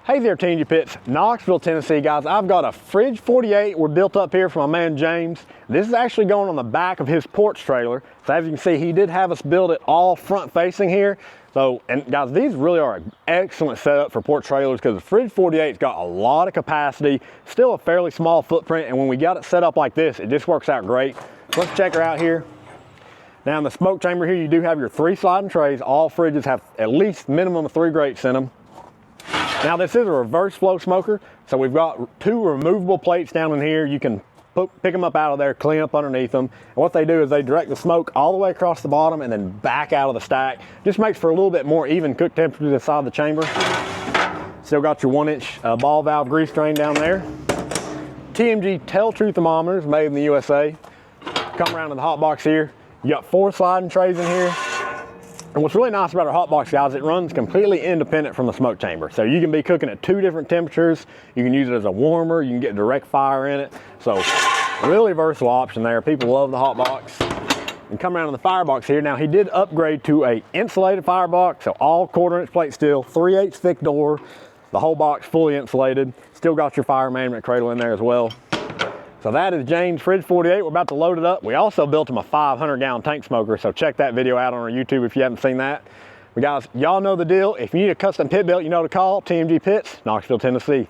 Hey there, TNG Pits, Knoxville, Tennessee, guys. I've got a Fridge 48 we're built up here for my man James. This is actually going on the back of his porch trailer. So as you can see, he did have us build it all front facing here. So, and guys, these really are an excellent setup for porch trailers because the Fridge 48's got a lot of capacity, still a fairly small footprint, and when we got it set up like this, it just works out great. Let's check her out here. Now in the smoke chamber here, you do have your 3 sliding trays. All fridges have at least minimum of 3 grates in them. Now this is a reverse flow smoker, so we've got 2 removable plates down in here. You can pick them up out of there, clean up underneath them. And what they do is they direct the smoke all the way across the bottom and then back out of the stack. Just makes for a little bit more even cook temperature inside the chamber. Still got your 1-inch ball valve grease drain down there. TMG Tell True thermometers made in the USA. Come around to the hot box here. You got 4 sliding trays in here. And what's really nice about our hot box, guys, it runs completely independent from the smoke chamber. So you can be cooking at 2 different temperatures. You can use it as a warmer. You can get direct fire in it. So really versatile option there. People love the hot box. And come around to the firebox here. Now he did upgrade to a insulated firebox. So all 1/4-inch plate steel, 3/8 thick door. The whole box fully insulated. Still got your fire management cradle in there as well. So that is James' Fridge 48. We're about to load it up. We also built him a 500-gallon tank smoker, so check that video out on our YouTube if you haven't seen that. But guys, y'all know the deal. If you need a custom pit built, you know to call TMG Pits, Knoxville, Tennessee.